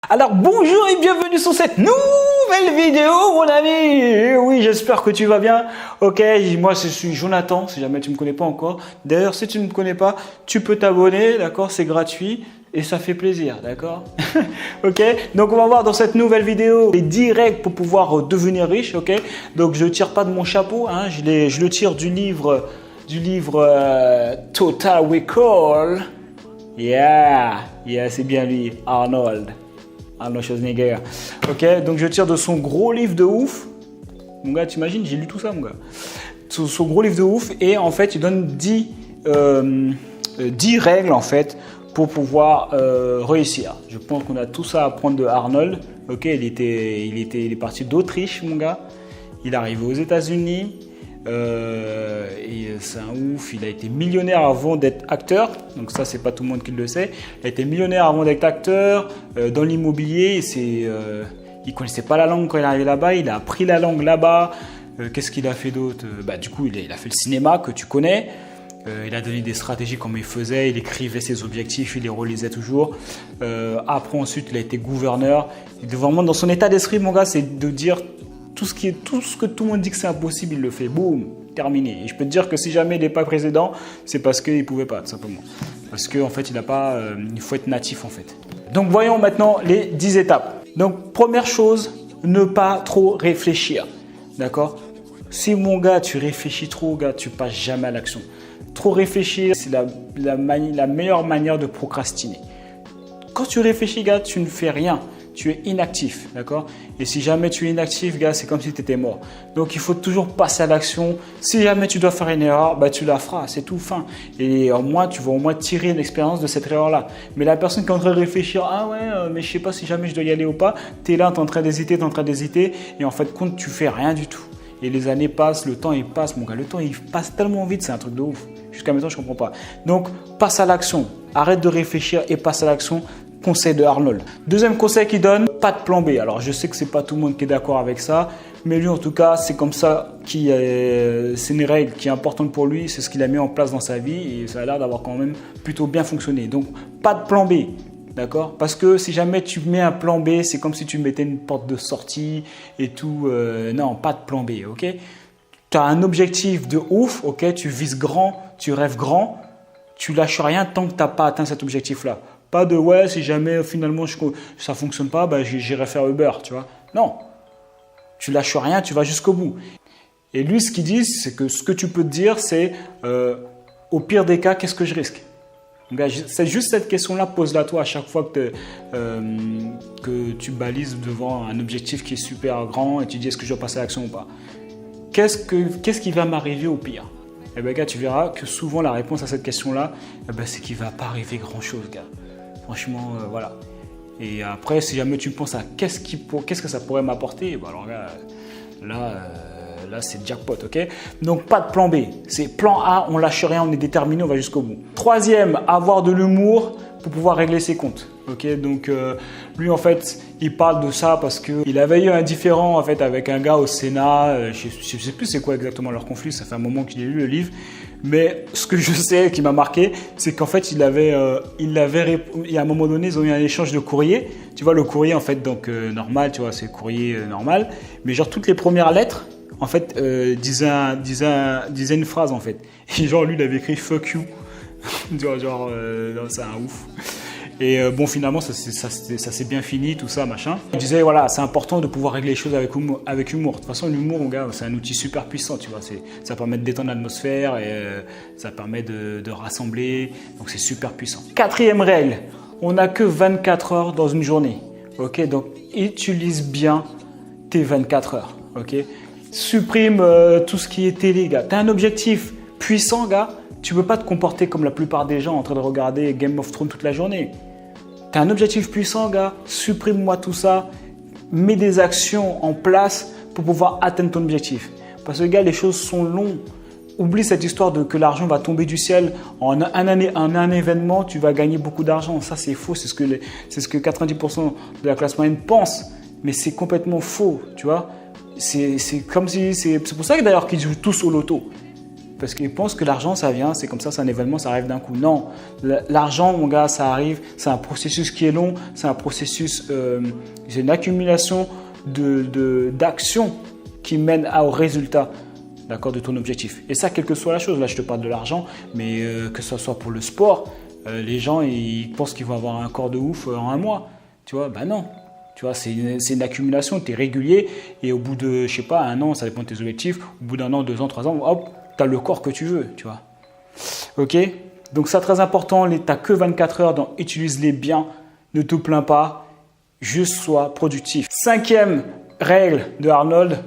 Alors bonjour et bienvenue sur cette nouvelle vidéo mon ami. Oui, j'espère que tu vas bien. Ok, moi je suis Jonathan, si jamais tu me connais pas encore. D'ailleurs, si tu ne me connais pas, tu peux t'abonner, d'accord, c'est gratuit et ça fait plaisir, d'accord. Ok, donc on va voir dans cette nouvelle vidéo les 10 règles pour pouvoir devenir riche, ok. Donc je tire pas de mon chapeau, hein, je le tire du livre Total Recall. Yeah, c'est bien lui, Arnold Schwarzenegger. Ok, donc je tire de son gros livre de ouf. Mon gars, t'imagines, j'ai lu tout ça, mon gars. Son gros livre de ouf. Et en fait, il donne 10 règles, en fait, pour pouvoir réussir. Je pense qu'on a tout ça à apprendre de Arnold. Ok, il est parti d'Autriche, mon gars. Il est arrivé aux États-Unis. Et c'est un ouf, il a été millionnaire avant d'être acteur, donc ça c'est pas tout le monde qui le sait. Il a été millionnaire avant d'être acteur dans l'immobilier. Il connaissait pas la langue quand il est arrivé là-bas, il a appris la langue là-bas. Qu'est-ce qu'il a fait d'autre? Du coup il a fait le cinéma que tu connais. Il a donné des stratégies comme il faisait, il écrivait ses objectifs, il les relisait toujours. Après ensuite il a été gouverneur. Il est vraiment dans son état d'esprit, mon gars, c'est de dire tout ce que tout le monde dit que c'est impossible, il le fait. Boum, terminé. Et je peux te dire que si jamais il n'est pas président, c'est parce qu'il ne pouvait pas, tout simplement. Parce qu'en fait, il faut être natif, en fait. Donc, voyons maintenant les 10 étapes. Donc, première chose, ne pas trop réfléchir. D'accord? Si, mon gars, tu réfléchis trop, gars, tu passes jamais à l'action. Trop réfléchir, c'est la meilleure manière de procrastiner. Quand tu réfléchis, gars, tu ne fais rien. Tu es inactif, d'accord? Et si jamais tu es inactif, gars, c'est comme si tu étais mort. Donc, il faut toujours passer à l'action. Si jamais tu dois faire une erreur, tu la feras, c'est tout, fin. Et au moins, tu vas au moins tirer une expérience de cette erreur-là. Mais la personne qui est en train de réfléchir, mais je sais pas si jamais je dois y aller ou pas, tu es là, tu es en train d'hésiter, et en fait, compte, tu fais rien du tout. Et les années passent, le temps il passe, mon gars, le temps il passe tellement vite, c'est un truc de ouf. Jusqu'à maintenant, je comprends pas. Donc, passe à l'action. Arrête de réfléchir et passe à l'action. Conseil de Arnold. Deuxième conseil qu'il donne, pas de plan B. Alors je sais que c'est pas tout le monde qui est d'accord avec ça, mais lui en tout cas c'est comme ça, c'est une règle qui est importante pour lui, c'est ce qu'il a mis en place dans sa vie et ça a l'air d'avoir quand même plutôt bien fonctionné. Donc pas de plan B, d'accord? Parce que si jamais tu mets un plan B, c'est comme si tu mettais une porte de sortie et tout. Non, pas de plan B, ok? Tu as un objectif de ouf, ok? Tu vises grand, tu rêves grand, tu lâches rien tant que tu n'as pas atteint cet objectif-là. Pas de si jamais finalement ça ne fonctionne pas, j'irai faire Uber, tu vois. Non, tu lâches rien, tu vas jusqu'au bout. Et lui, ce qu'il dit, c'est que ce que tu peux te dire, c'est au pire des cas, qu'est-ce que je risque? C'est juste cette question-là, pose-la toi à chaque fois que tu balises devant un objectif qui est super grand et tu dis est-ce que je dois passer à l'action ou pas? Qu'est-ce qui va m'arriver au pire? Eh bien, gars, tu verras que souvent la réponse à cette question-là, c'est qu'il ne va pas arriver grand-chose, gars. Franchement, voilà. Et après, si jamais tu penses à qu'est-ce que ça pourrait m'apporter, alors là, c'est jackpot, ok? Donc, pas de plan B. C'est plan A, on lâche rien, on est déterminé, on va jusqu'au bout. Troisième, avoir de l'humour pour pouvoir régler ses comptes. Ok, donc lui en fait, il parle de ça parce qu'il avait eu un différend en fait avec un gars au Sénat. Je sais plus c'est quoi exactement leur conflit. Ça fait un moment qu'il a lu le livre, mais ce que je sais qui m'a marqué, c'est qu'en fait il y a un moment donné ils ont eu un échange de courrier. Tu vois le courrier en fait donc normal, tu vois c'est courrier normal, mais genre toutes les premières lettres en fait disaient une phrase en fait. Et genre lui il avait écrit fuck you. genre c'est un ouf. Et finalement ça s'est bien fini tout ça machin. Il disait voilà c'est important de pouvoir régler les choses avec humour. De toute façon l'humour mon gars c'est un outil super puissant tu vois, ça permet de détendre l'atmosphère et ça permet de rassembler, donc c'est super puissant. Quatrième règle, on n'a que 24 heures dans une journée, ok, donc utilise bien tes 24 heures, ok, supprime tout ce qui est télé gars. T'as un objectif puissant gars, tu ne peux pas te comporter comme la plupart des gens en train de regarder Game of Thrones toute la journée. Tu as un objectif puissant, gars. Supprime-moi tout ça. Mets des actions en place pour pouvoir atteindre ton objectif. Parce que, gars, les choses sont longues. Oublie cette histoire de que l'argent va tomber du ciel. En un événement, tu vas gagner beaucoup d'argent. Ça, c'est faux. C'est ce que 90% de la classe moyenne pense. Mais c'est complètement faux, tu vois. C'est comme si... C'est pour ça que d'ailleurs qu'ils jouent tous au loto. parce qu'ils pensent que l'argent, ça vient, c'est comme ça, c'est un événement, ça arrive d'un coup. Non, l'argent, mon gars, ça arrive, c'est un processus qui est long, c'est un processus, c'est une accumulation d'actions qui mènent au résultat, d'accord, de ton objectif. Et ça, quelle que soit la chose, là je te parle de l'argent, mais que ce soit pour le sport, les gens ils pensent qu'ils vont avoir un corps de ouf en un mois. Tu vois, ben non. Tu vois, c'est une accumulation, tu es régulier et au bout de, je sais pas, un an, ça dépend de tes objectifs, au bout d'un an, 2 ans, 3 ans, hop, tu as le corps que tu veux, tu vois. Ok? Donc ça, très important, tu n'as que 24 heures, donc utilise-les bien, ne te plains pas, juste sois productif. 5e règle de Arnold,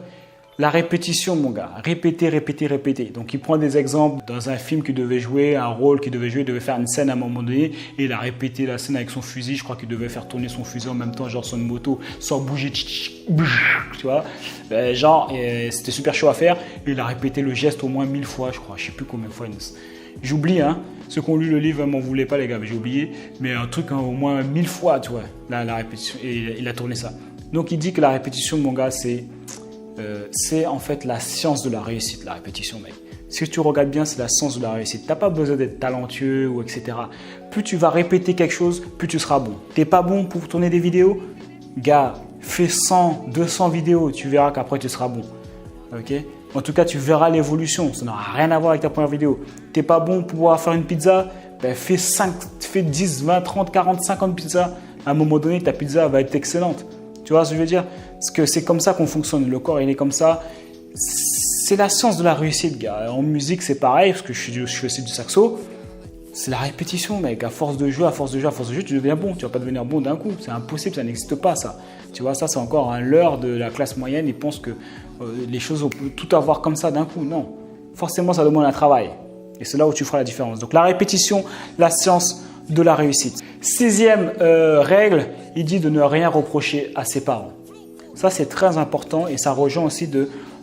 la répétition, mon gars. Répéter, répéter, répéter. Donc, il prend des exemples dans un film qu'il devait jouer, un rôle qu'il devait jouer, il devait faire une scène à un moment donné et il a répété la scène avec son fusil. Je crois qu'il devait faire tourner son fusil en même temps, genre sur une moto, sans bouger, tu vois. C'était super chaud à faire et il a répété le geste au moins 1000 fois, je crois. Je ne sais plus combien de fois. J'oublie, hein. Ceux qui ont lu le livre ne m'en voulaient pas, les gars, mais j'ai oublié. Mais un truc, hein, au moins 1000 fois, tu vois, la répétition. Et il a tourné ça. Donc, il dit que la répétition, mon gars, c'est en fait la science de la réussite, la répétition, mec. Si tu regardes bien, c'est la science de la réussite. Tu n'as pas besoin d'être talentueux ou etc. Plus tu vas répéter quelque chose, plus tu seras bon. Tu n'es pas bon pour tourner des vidéos? Gars, fais 100, 200 vidéos, tu verras qu'après tu seras bon. Ok? En tout cas, tu verras l'évolution. Ça n'aura rien à voir avec ta première vidéo. Tu n'es pas bon pour pouvoir faire une pizza? Ben, fais 10, 20, 30, 40, 50 pizzas. À un moment donné, ta pizza va être excellente. Tu vois ce que je veux dire? Parce que c'est comme ça qu'on fonctionne. Le corps, il est comme ça. C'est la science de la réussite, gars. En musique, c'est pareil, parce que je fais aussi du saxo. C'est la répétition, mec. À force de jouer, à force de jouer, à force de jouer, tu deviens bon. Tu ne vas pas devenir bon d'un coup. C'est impossible, ça n'existe pas, ça. Tu vois, ça, c'est encore un leurre de la classe moyenne. Ils pensent que les choses, on peut tout avoir comme ça d'un coup. Non. Forcément, ça demande un travail. Et c'est là où tu feras la différence. Donc, la répétition, la science de la réussite. 6e règle, il dit de ne rien reprocher à ses parents. Ça, c'est très important et ça rejoint aussi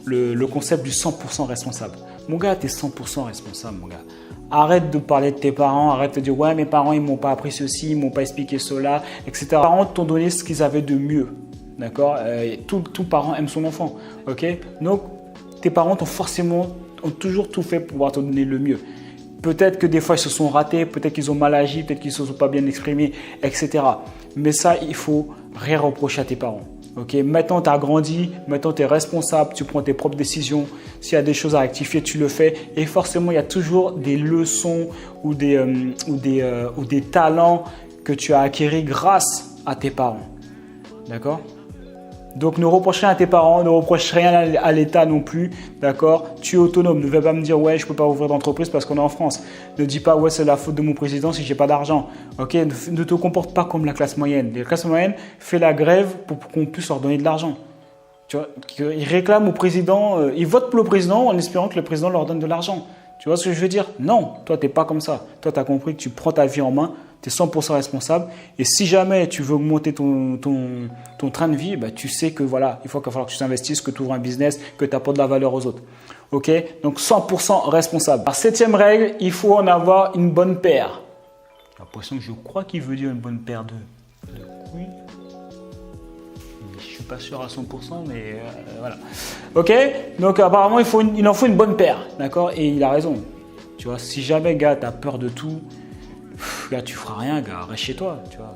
le concept du 100% responsable. Mon gars, tu es 100% responsable, mon gars. Arrête de parler de tes parents, arrête de dire « ouais, mes parents, ils ne m'ont pas appris ceci, ils ne m'ont pas expliqué cela, etc. » Les parents t'ont donné ce qu'ils avaient de mieux, d'accord? Tout parent aime son enfant, ok? Donc, tes parents ont toujours tout fait pour pouvoir te donner le mieux. Peut-être que des fois, ils se sont ratés, peut-être qu'ils ont mal agi, peut-être qu'ils ne se sont pas bien exprimés, etc. Mais ça, il faut rien reprocher à tes parents. Okay? Maintenant, tu as grandi, maintenant, tu es responsable, tu prends tes propres décisions. S'il y a des choses à rectifier, tu le fais. Et forcément, il y a toujours des leçons ou des talents que tu as acquis grâce à tes parents. D'accord? Donc, ne reproche rien à tes parents, ne reproche rien à l'État non plus, d'accord? Tu es autonome, ne va pas me dire « ouais, je ne peux pas ouvrir d'entreprise parce qu'on est en France ». Ne dis pas « ouais, c'est la faute de mon président si je n'ai pas d'argent ». Ok? Ne te comporte pas comme la classe moyenne. La classe moyenne fait la grève pour qu'on puisse leur donner de l'argent. Tu vois? Ils réclament au président, ils votent pour le président en espérant que le président leur donne de l'argent. Tu vois ce que je veux dire? Non, toi, tu n'es pas comme ça. Toi, tu as compris que tu prends ta vie en main, tu es 100% responsable. Et si jamais tu veux augmenter ton train de vie, bah, tu sais que voilà, il va falloir que tu t'investisses, que tu ouvres un business, que tu apportes de la valeur aux autres. Ok? Donc 100% responsable. Alors, 7e règle, il faut en avoir une bonne paire. J'ai l'impression que je crois qu'il veut dire une bonne paire de couilles. Je ne suis pas sûr à 100%, mais voilà. Ok? Donc apparemment, il en faut une bonne paire. D'accord? Et il a raison. Tu vois, si jamais, gars, tu as peur de tout, gars, tu feras rien, gars. Reste chez toi. Tu vois.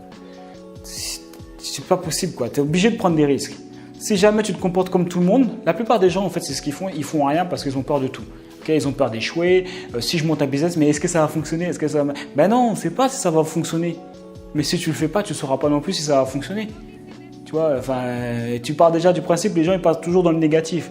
C'est pas possible, quoi. Tu es obligé de prendre des risques. Si jamais tu te comportes comme tout le monde, la plupart des gens, en fait, c'est ce qu'ils font. Ils font rien parce qu'ils ont peur de tout. Okay, ils ont peur d'échouer. Si je monte un business, mais est-ce que ça va fonctionner? Est-ce que ça va... Ben non, on ne sait pas si ça va fonctionner. Mais si tu le fais pas, tu ne sauras pas non plus si ça va fonctionner. Tu vois, enfin, tu pars déjà du principe, les gens ils partent toujours dans le négatif.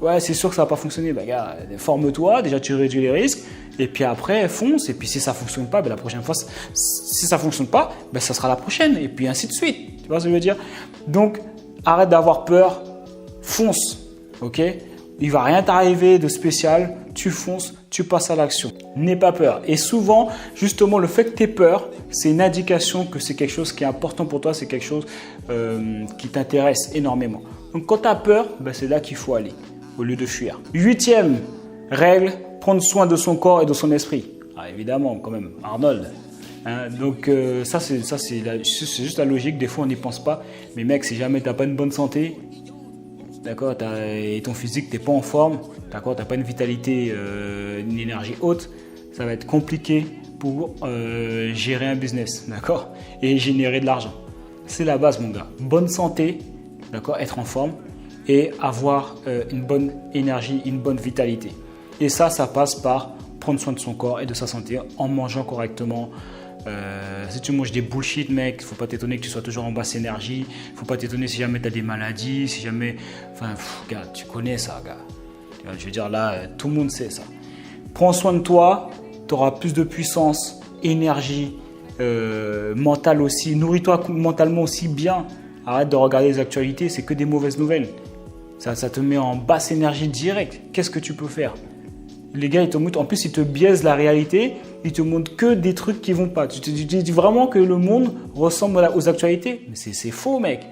Ouais, c'est sûr que ça va pas fonctionner. Ben gars, forme-toi, déjà tu réduis les risques, et puis après fonce. Et puis si ça fonctionne pas, ben la prochaine fois, si ça fonctionne pas, ben ça sera la prochaine, et puis ainsi de suite. Tu vois ce que je veux dire? Donc arrête d'avoir peur, fonce, ok? Il va rien t'arriver de spécial, tu fonces, tu passes à l'action. N'aie pas peur. Et souvent, justement, le fait que tu aies peur, c'est une indication que c'est quelque chose qui est important pour toi, c'est quelque chose qui t'intéresse énormément. Donc quand tu as peur, ben, c'est là qu'il faut aller, au lieu de fuir. 8e règle, prendre soin de son corps et de son esprit. Ah, évidemment, quand même, Arnold. Hein, donc ça c'est juste la logique, des fois on n'y pense pas. Mais mec, si jamais tu n'as pas une bonne santé, d'accord, et ton physique, tu n'es pas en forme, d'accord, tu n'as pas une vitalité, une énergie haute, ça va être compliqué pour gérer un business, d'accord, et générer de l'argent. C'est la base, mon gars. Bonne santé, d'accord, être en forme et avoir une bonne énergie, une bonne vitalité. Et ça passe par prendre soin de son corps et de sa santé en mangeant correctement. Si tu manges des bullshit, mec, il ne faut pas t'étonner que tu sois toujours en basse énergie. Il ne faut pas t'étonner si jamais tu as des maladies, si jamais... Enfin, gars, tu connais ça, gars. Je veux dire, là, tout le monde sait ça. Prends soin de toi, tu auras plus de puissance, énergie, mentale aussi. Nourris-toi mentalement aussi bien. Arrête de regarder les actualités, c'est que des mauvaises nouvelles. Ça te met en basse énergie direct. Qu'est-ce que tu peux faire? Les gars, ils te montrent, en plus, ils te biaisent la réalité. Ils te montrent que des trucs qui ne vont pas. Tu te dis vraiment que le monde ressemble aux actualités? Mais c'est faux, mec.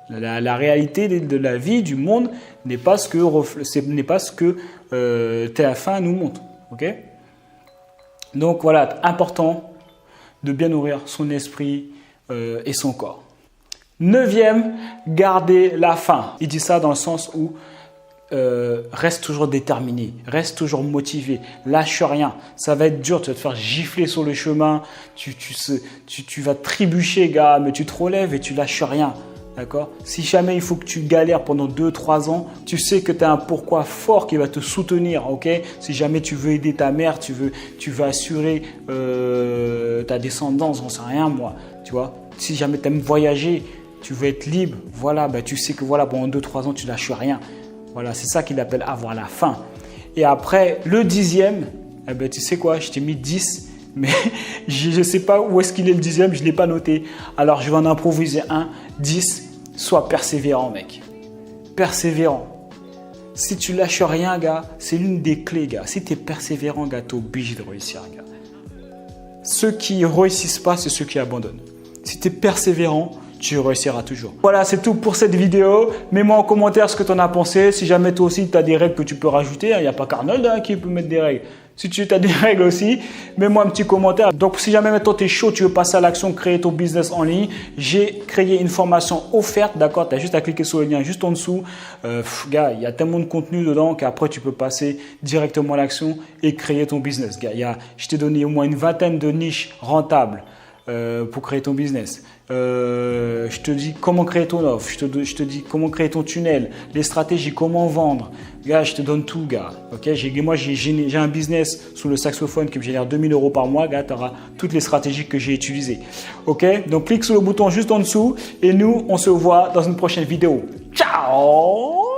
La réalité de la vie, du monde, n'est pas ce que TF1 nous montre. Okay? Donc voilà, important de bien nourrir son esprit et son corps. 9e, garder la faim. Il dit ça dans le sens où reste toujours déterminé, reste toujours motivé, lâche rien. Ça va être dur, tu vas te faire gifler sur le chemin, tu vas trébucher, gars, mais tu te relèves et tu lâches rien. D'accord? Si jamais il faut que tu galères pendant 2-3 ans, tu sais que tu as un pourquoi fort qui va te soutenir. Ok? Si jamais tu veux aider ta mère, tu veux assurer ta descendance, j'en sais rien moi. Tu vois? Si jamais tu aimes voyager, tu veux être libre, voilà, bah, tu sais que voilà, pendant 2-3 ans, tu lâches rien. Voilà, c'est ça qu'il appelle avoir la faim. Et après, le 10e, eh ben, tu sais quoi, je t'ai mis 10, mais je ne sais pas où est-ce qu'il est le 10e, je ne l'ai pas noté. Alors, je vais en improviser un. 10, sois persévérant, mec. Persévérant. Si tu lâches rien, gars, c'est l'une des clés, gars. Si tu es persévérant, gars, tu es obligé de réussir, gars. Ceux qui ne réussissent pas, c'est ceux qui abandonnent. Si tu es persévérant, tu réussiras toujours. Voilà, c'est tout pour cette vidéo. Mets-moi en commentaire ce que tu en as pensé. Si jamais toi aussi, tu as des règles que tu peux rajouter. Il n'y a pas qu'Arnold qui peut mettre des règles. Si tu as des règles aussi, mets-moi un petit commentaire. Donc, si jamais maintenant tu es chaud, tu veux passer à l'action, créer ton business en ligne, j'ai créé une formation offerte, d'accord? Tu as juste à cliquer sur le lien juste en dessous. Gars, il y a tellement de contenu dedans qu'après, tu peux passer directement à l'action et créer ton business. Gars, je t'ai donné au moins une vingtaine de niches rentables pour créer ton business. Je te dis comment créer ton offre, je te dis comment créer ton tunnel, les stratégies, comment vendre. Gars, je te donne tout, gars. Okay? Moi, j'ai un business sous le saxophone qui me génère 2000 € par mois. Gars, tu auras toutes les stratégies que j'ai utilisées. Okay? Donc, clique sur le bouton juste en dessous et nous, on se voit dans une prochaine vidéo. Ciao!